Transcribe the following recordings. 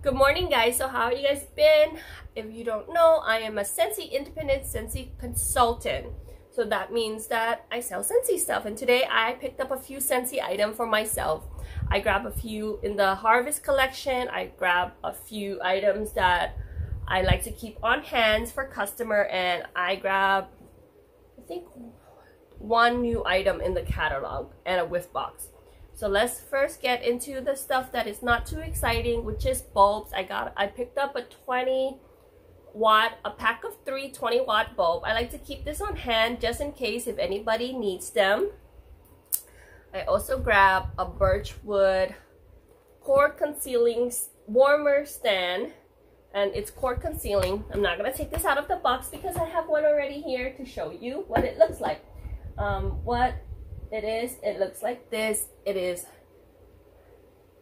Good morning, guys. So how have you guys been? If you don't know, I am a Scentsy independent Scentsy consultant. So that means that I sell Scentsy stuff, and today I picked up a few Scentsy items for myself. I grabbed a few in the Harvest collection. I grabbed a few items that I like to keep on hand for customer, and I grabbed, I think, one new item in the catalog and a Whiff box. So let's first get into the stuff that is not too exciting, which is bulbs. I picked up a 20-watt, a pack of 3 20-watt bulb. I like to keep this on hand just in case if anybody needs them. I also grabbed a birchwood cord concealing warmer stand, and it's cord concealing. I'm not gonna take this out of the box because I have one already here to show you what it looks like. It looks like this. It is,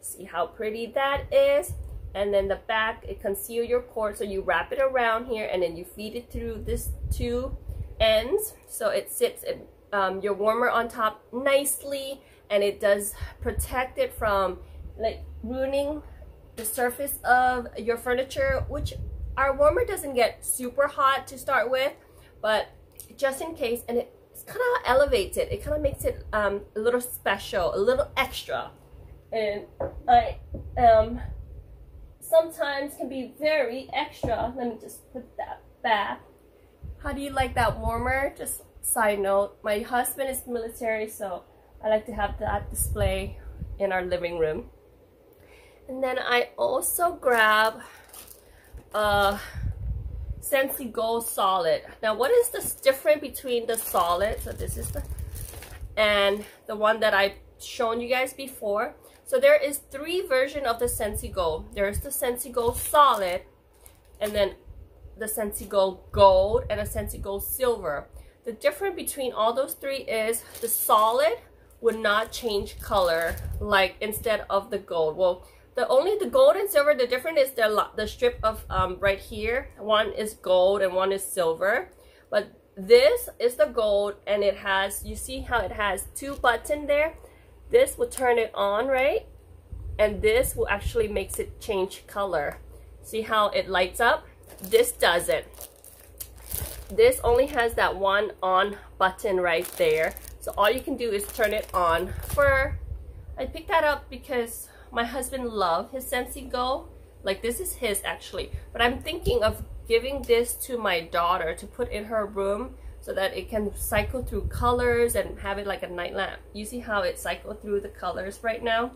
see how pretty that is. And then the back, it conceals your cord, so you wrap it around here and then you feed it through this 2 ends, so it sits your warmer on top nicely, and it does protect it from like ruining the surface of your furniture, which our warmer doesn't get super hot to start with, but just in case. And it kind of elevates it. It kind of makes it a little special, a little extra. And I sometimes can be very extra. Let me just put that back. How do you like that warmer? Just side note, my husband is military, so I like to have that display in our living room. And then I also grab Scentsy Gold Solid. Now, what is the difference between the solid, so this is and the one that I've shown you guys before? So there is 3 versions of the Scentsy Gold. There's the Scentsy Gold Solid, and then the Scentsy Gold Gold, and a Scentsy Gold Silver. The difference between all those 3 is the solid would not change color, like instead of the gold. Well, the gold and silver, the difference is the strip of right here. One is gold and one is silver, but this is the gold, and it has, you see how it has 2 buttons there. This will turn it on, right? And this will actually makes it change color. See how it lights up? This doesn't. This only has that one on button right there. So all you can do is turn it on. I picked that up because my husband loves his Scentsy Go. Like, this is his actually, but I'm thinking of giving this to my daughter to put in her room so that it can cycle through colors and have it like a night lamp. You see how it cycles through the colors right now?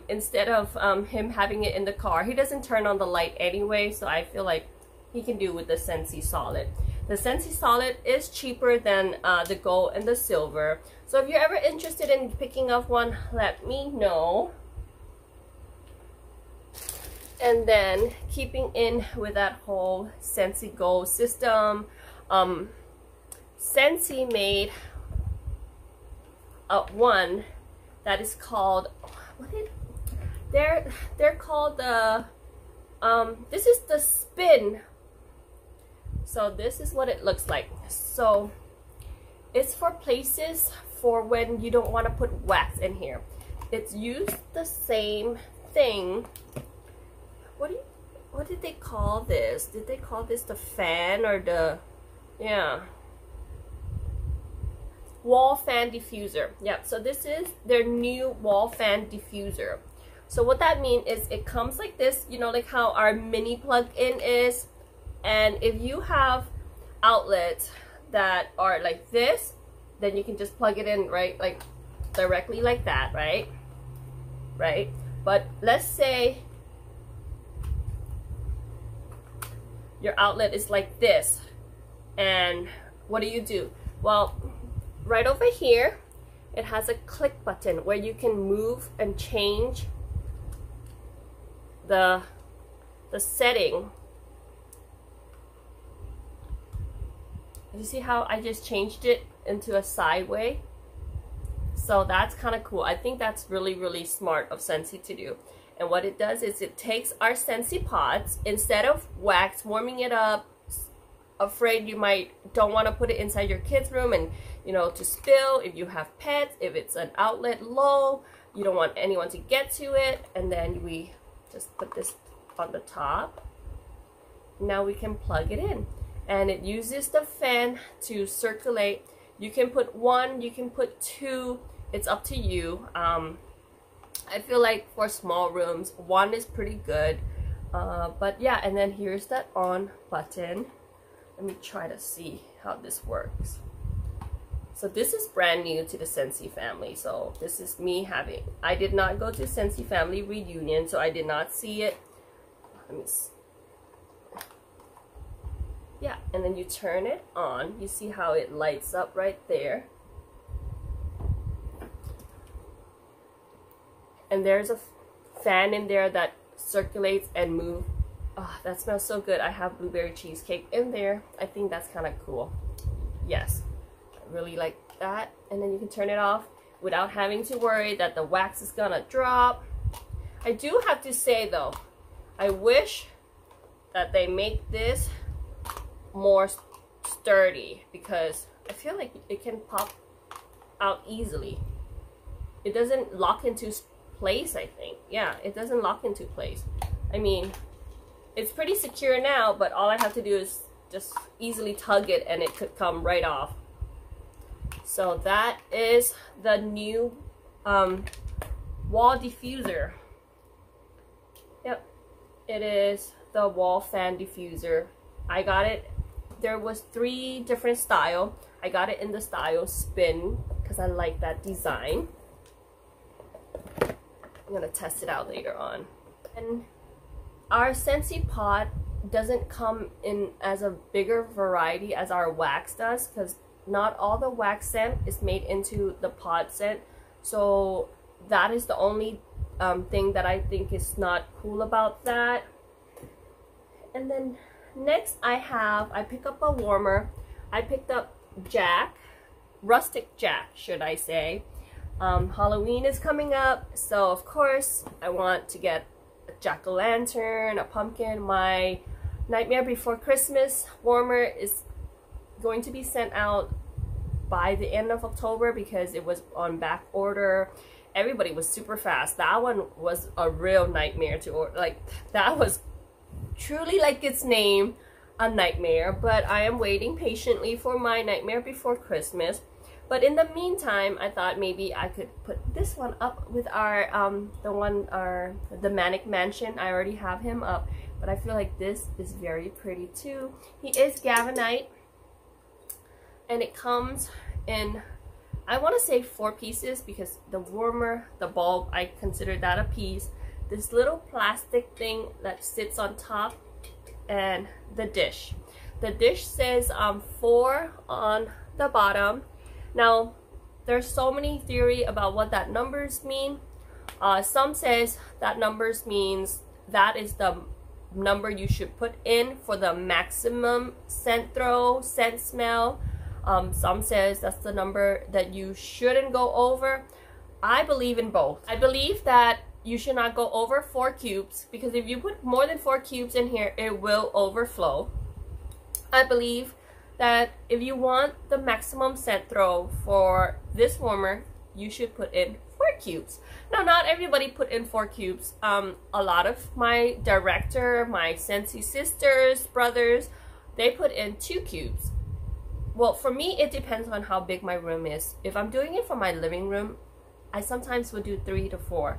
Instead of him having it in the car. He doesn't turn on the light anyway, so I feel like he can do with the Scentsy Solid. The Scentsy Solid is cheaper than the gold and the silver. So if you're ever interested in picking up one, let me know. And then keeping in with that whole Scentsy Gold system, Scentsy made one that is called, they're called the this is the spin. So this is what it looks like. So it's for places for when you don't want to put wax in here. It's used the same thing. What did they call this? Did they call this the fan or the, yeah, wall fan diffuser? Yeah, so this is their new wall fan diffuser. So what that means is it comes like this, you know, like how our mini plug-in is. And if you have outlets that are like this, then you can just plug it in, right, like directly like that, right? But let's say your outlet is like this, and what do? Well, right over here it has a click button where you can move and change the setting. You see how I just changed it into a sideway? So that's kind of cool. I think that's really smart of Scentsy to do. And what it does is it takes our Scentsy pods, instead of wax, warming it up, afraid you don't want to put it inside your kids' room and, you know, to spill, if you have pets, if it's an outlet low, you don't want anyone to get to it, and then we just put this on the top. Now we can plug it in, and it uses the fan to circulate. You can put 1, you can put 2, it's up to you. I feel like for small rooms 1 is pretty good, but yeah. And then here's that on button. Let me try to see how this works. So this is brand new to the Scentsy family. So this is me having, I did not go to Scentsy family reunion, so I did not see it. Let me see. Yeah, and then you turn it on. You see how it lights up right there. And there's a fan in there that circulates and moves. Oh, that smells so good. I have blueberry cheesecake in there. I think that's kind of cool. Yes, I really like that. And then you can turn it off without having to worry that the wax is gonna drop. I do have to say though, I wish that they make this more sturdy, because I feel like it can pop out easily. It doesn't lock into place, I think. Yeah, it doesn't lock into place. I mean, it's pretty secure now, but all I have to do is just easily tug it and it could come right off. So that is the new wall diffuser. Yep, it is the wall fan diffuser. I got it, there was 3 different style. I got it in the style spin because I like that design. I'm gonna test it out later on. And our Scentsy pot doesn't come in as a bigger variety as our wax does, because not all the wax scent is made into the pod scent. So that is the only thing that I think is not cool about that. And then next I pick up a warmer. I picked up Jack, Rustic Jack should I say. Halloween is coming up, so of course I want to get a jack-o'-lantern, a pumpkin. My Nightmare Before Christmas warmer is going to be sent out by the end of October because it was on back order. Everybody was super fast. That one was a real nightmare to order. Like, that was truly, like its name, a nightmare. But I am waiting patiently for my Nightmare Before Christmas. But in the meantime, I thought maybe I could put this one up with our the Manic Mansion. I already have him up, but I feel like this is very pretty too. He is Gavanite, and it comes in, I want to say 4 pieces, because the warmer, the bulb, I consider that a piece. This little plastic thing that sits on top, and the dish. The dish says 4 on the bottom. Now, there's so many theory about what that numbers mean. Some says that numbers means that is the number you should put in for the maximum scent throw, scent smell. Some says that's the number that you shouldn't go over. I believe in both. I believe that you should not go over 4 cubes, because if you put more than 4 cubes in here, it will overflow. I believe that if you want the maximum scent throw for this warmer, you should put in 4 cubes. Now, not everybody put in 4 cubes. A lot of my director, my Scentsy sisters, brothers, they put in 2 cubes. Well, for me, it depends on how big my room is. If I'm doing it for my living room, I sometimes would do 3 to 4.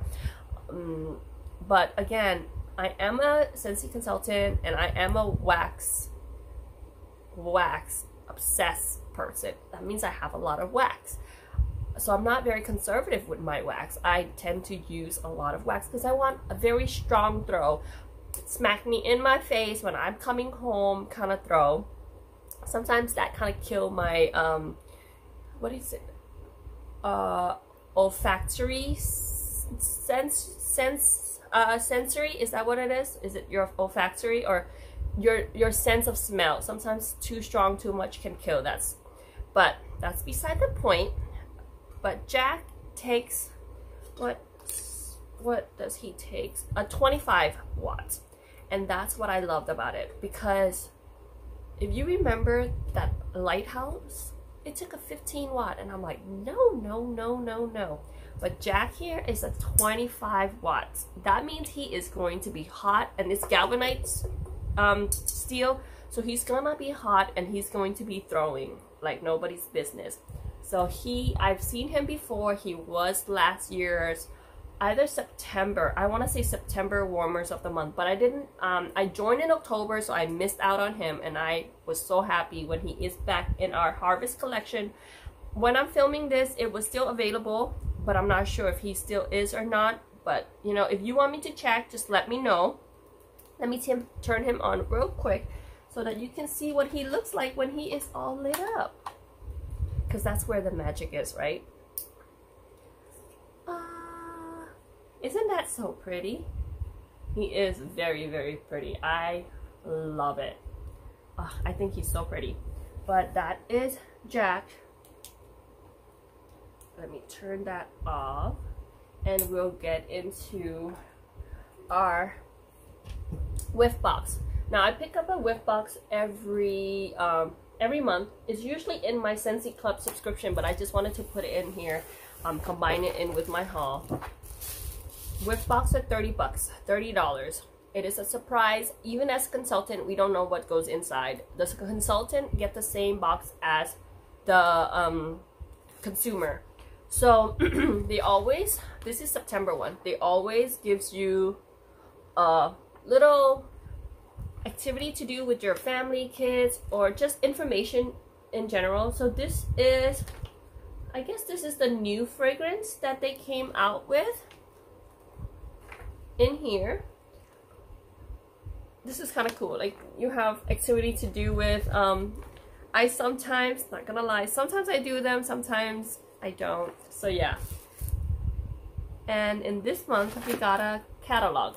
But again, I am a Scentsy consultant, and I am a wax obsessed person. That means I have a lot of wax. So I'm not very conservative with my wax. I tend to use a lot of wax because I want a very strong throw. Smack me in my face when I'm coming home kind of throw. Sometimes that kind of kill my what is it? Olfactory sensory, is that what it is? Is it your olfactory or your sense of smell? Sometimes too strong, too much can kill that. But that's beside the point. But Jack takes, what does he take? A 25 watts. And that's what I loved about it, because if you remember that lighthouse, it took a 15 watt, and I'm like, no. But Jack here is a 25 watts. That means he is going to be hot, and it's galvanized steel, so he's gonna be hot and he's going to be throwing like nobody's business. So I've seen him before. He was last year's either September, I want to say September warmers of the month, but I didn't, I joined in October, so I missed out on him, and I was so happy when he is back in our harvest collection. When I'm filming this, it was still available, but I'm not sure if he still is or not. But you know, if you want me to check, just let me know. Let me turn him on real quick so that you can see what he looks like when he is all lit up, because that's where the magic is, right? Isn't that so pretty? He is very, very pretty. I love it. I think he's so pretty. But that is Jack. Let me turn that off, and we'll get into our Whiff box. Now I pick up a Whiff box every month. It's usually in my Scentsy Club subscription, but I just wanted to put it in here, combine it in with my haul. Whiff box are 30 bucks, $30. It is a surprise. Even as a consultant, we don't know what goes inside. The consultant get the same box as the consumer. So they always, this is September one, they always gives you a little activity to do with your family, kids, or just information in general. So this is, I guess this is the new fragrance that they came out with. In here, this is kind of cool. Like, you have activity to do with I sometimes, not gonna lie, sometimes I do them, sometimes I don't. So yeah. And in this month we got a catalog.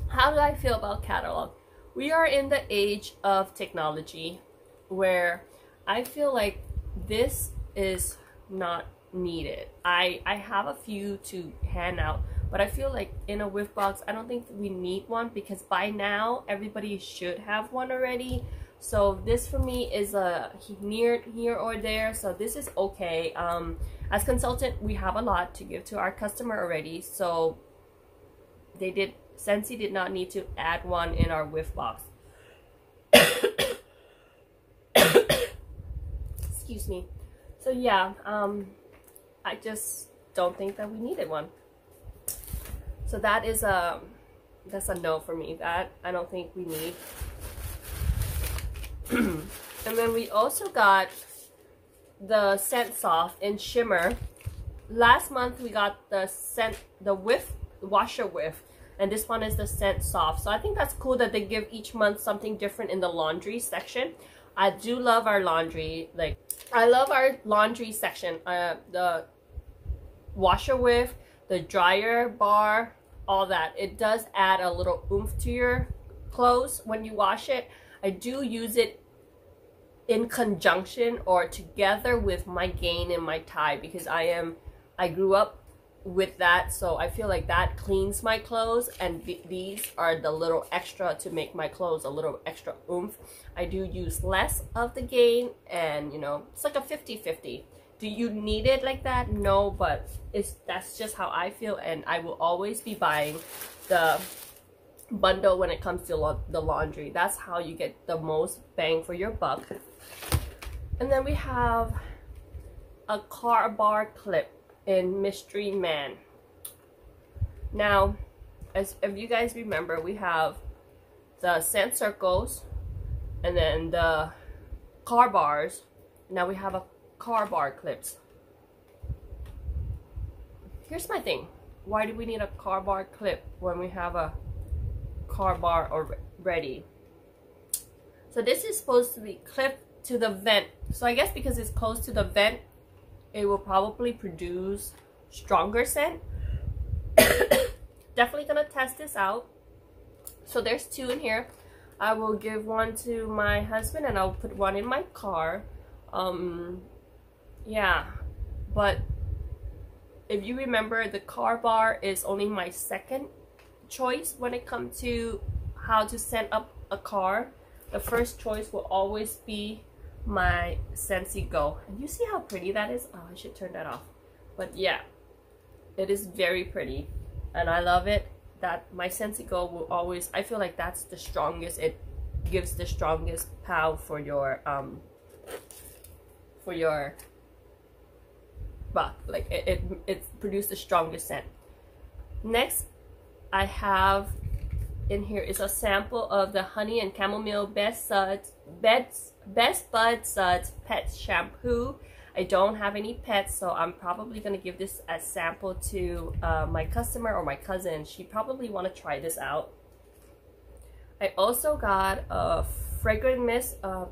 How do I feel about catalog? We are in the age of technology where I feel like this is not needed. I have a few to hand out, but I feel like in a Whiff box, I don't think we need one, because by now everybody should have one already. So this for me is a near here or there, so this is okay. As consultant, we have a lot to give to our customer already, so Scentsy did not need to add one in our Whiff box. Excuse me. So yeah, I just don't think that we needed one. So that is that's a no for me. That I don't think we need. And then we also got the Scent Soft in Shimmer. Last month we got the Whiff Washer Whiff, and this one is the Scent Soft. So I think that's cool that they give each month something different in the laundry section. I do love our laundry. Like, I love our laundry section. The Washer Whiff, the dryer bar, all that. It does add a little oomph to your clothes when you wash it. I do use it in conjunction or together with my Gain and my Tide, because I grew up with that, so I feel like that cleans my clothes, and these are the little extra to make my clothes a little extra oomph. I do use less of the Gain, and you know, it's like a 50-50. Do you need it like that? No, but that's just how I feel, and I will always be buying the bundle when it comes to the laundry. That's how you get the most bang for your buck. And then we have a car bar clip in Mystery Man. Now, if you guys remember, we have the scent circles and then the car bars. Now we have a car bar clips. Here's my thing. Why do we need a car bar clip when we have a car bar already? So this is supposed to be clipped to the vent. So I guess because it's close to the vent, it will probably produce stronger scent. Definitely gonna test this out. So there's two in here. I will give one to my husband and I'll put one in my car. Yeah, but if you remember, the car bar is only my second choice when it comes to how to scent up a car. The first choice will always be my Scentsy Go. And you see how pretty that is? Oh, I should turn that off. But yeah, It is very pretty, and I love it. That my Scentsy Go will always, I feel like that's the strongest. It gives the strongest pow for your well, like it produced the strongest scent. Next, I have in here is a sample of the Honey and Chamomile Best Bud Suds Pet Shampoo. I don't have any pets, so I'm probably going to give this as sample to my customer or my cousin. She probably want to try this out. I also got a fragrant mist of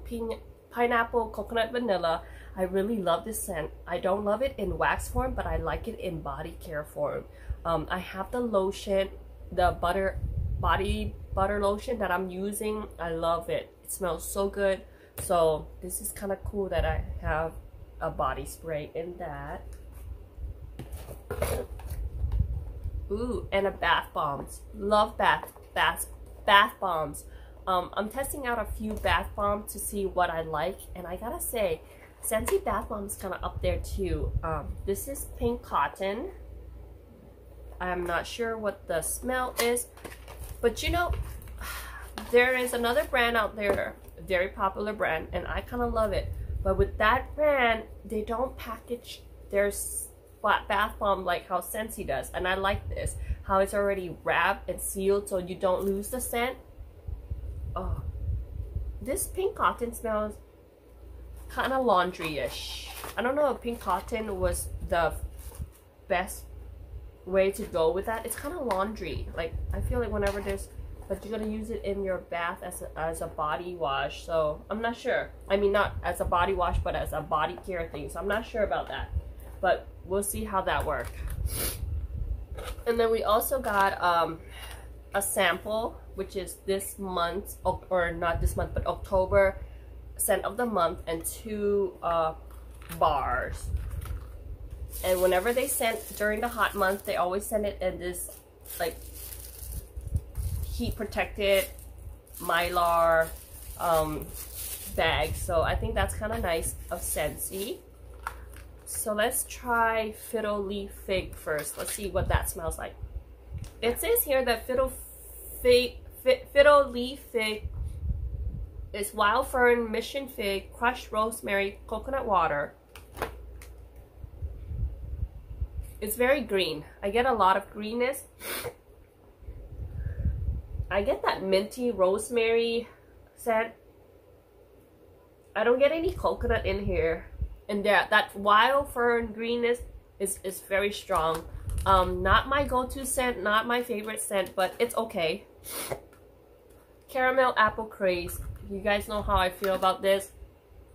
pineapple coconut vanilla. I really love this scent. I don't love it in wax form, but I like it in body care form. I have the lotion, the body butter lotion that I'm using. I love it. It smells so good. So this is kind of cool that I have a body spray in that. Ooh, and a bath bombs. Love bath bombs. I'm testing out a few bath bombs to see what I like, and I gotta say, Scentsy bath bomb is kind of up there too. This is pink cotton. I'm not sure what the smell is, but you know, there is another brand out there, a very popular brand, and I kind of love it. But with that brand, they don't package their bath bomb like how Scentsy does. And I like this, how it's already wrapped and sealed so you don't lose the scent. Oh, this pink cotton smells kind of laundry-ish. I don't know if pink cotton was the best way to go with that. It's kind of laundry. Like, I feel like whenever there's, but you're gonna use it in your bath as a body wash, so I'm not sure. I mean, not as a body wash, but as a body care thing, so I'm not sure about that, but we'll see how that works. And then we also got a sample, which is this month, or not this month, but October scent of the month, and 2 bars. And whenever they send during the hot month, they always send it in this like heat protected mylar bag, so I think that's kind of nice of Scentsy. So let's try Fiddle Leaf Fig first. Let's see what that smells like. It says here that Fiddle Leaf Fig is wild fern, mission fig, crushed rosemary, coconut water. It's very green. I get a lot of greenness. I get that minty rosemary scent. I don't get any coconut in here. And that wild fern greenness is very strong. Not my go-to scent, not my favorite scent, but it's okay. Caramel apple craze. You guys know how I feel about this.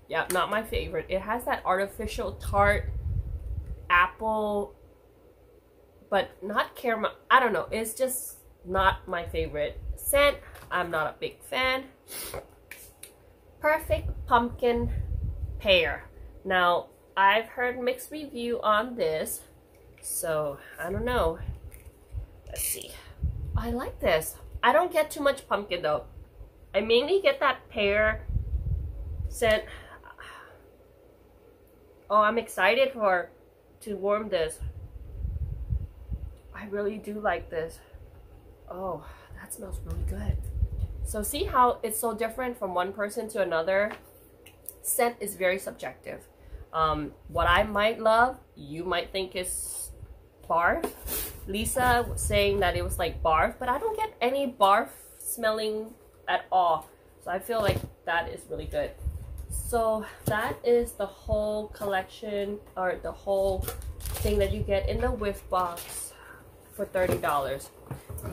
Yeah, not my favorite. It has that artificial tart apple, but not caramel. I don't know. It's just not my favorite scent. I'm not a big fan. Perfect Pumpkin Pear. Now, I've heard mixed review on this, so I don't know. Let's see. I like this. I don't get too much pumpkin though. I mainly get that pear scent. Oh, I'm excited to warm this. I really do like this. Oh, that smells really good. So see how it's so different from one person to another? Scent is very subjective. What I might love, you might think is barf. Lisa was saying that it was like barf, but I don't get any barf smelling at all. So I feel like that is really good. So that is the whole collection, or the whole thing that you get in the Whiff box for $30.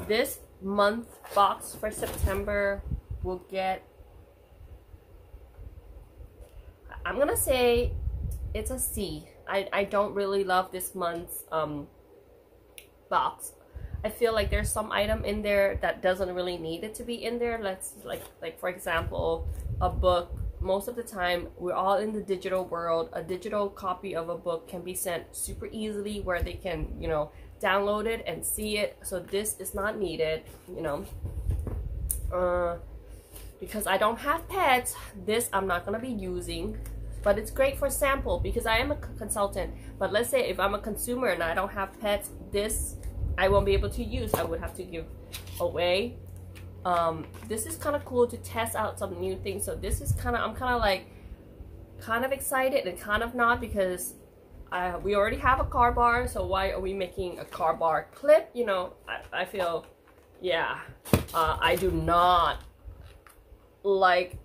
This month box for September will get, I'm gonna say it's a C. I don't really love this month's box. I feel like there's some item in there that doesn't really need it to be in there. Let's like for example, a book. Most of the time we're all in the digital world. A digital copy of a book can be sent super easily where they can, you know, download it and see it. So this is not needed, you know. Because I don't have pets, this I'm not gonna be using. But it's great for sample because I am a consultant. But let's say if I'm a consumer and I don't have pets, this I won't be able to use. I would have to give away. This is kind of cool to test out some new things. So this is I'm kind of excited and kind of not, because we already have a car bar, so why are we making a car bar clip? You know, I feel, yeah, I do not like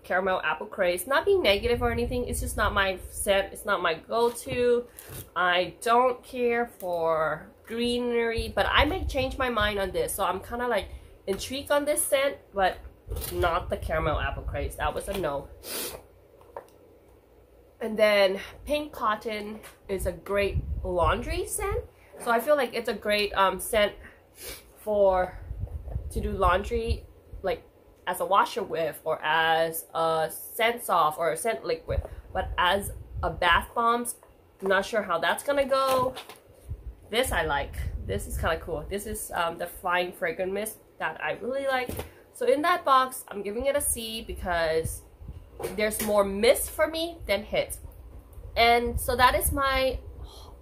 caramel apple craze. Not being negative or anything, it's just not my scent. It's not my go-to. I don't care for greenery, but I may change my mind on this. So I'm kind of like intrigued on this scent, but not the caramel apple craze. That was a no. And then pink cotton is a great laundry scent. So I feel like it's a great scent to do laundry, like as a washer with, or as a scent soft or a scent liquid. But as a bath bombs, I'm not sure how that's gonna go. This I like. This is kind of cool. This is the fine fragrance mist that I really like. So in that box, I'm giving it a C because there's more mist for me than hits. And so that is my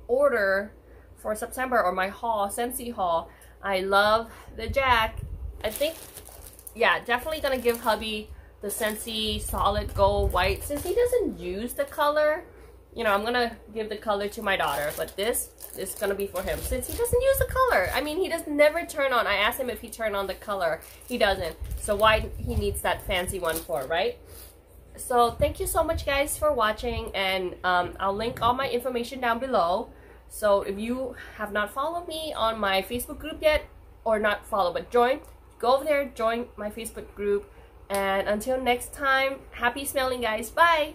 order for September, or my haul, Scentsy haul. I love the Jack. I think, yeah, definitely gonna give hubby the Scentsy solid gold white. Since he doesn't use the color, you know, I'm gonna give the color to my daughter, but this is gonna be for him since he doesn't use the color. I mean, he does never turn on. I asked him if he turned on the color. He doesn't. So why he needs that fancy one for, right? So thank you so much guys for watching, and I'll link all my information down below. So if you have not followed me on my Facebook group yet, or not follow but join, go over there, join my Facebook group, and until next time, happy smelling guys. Bye.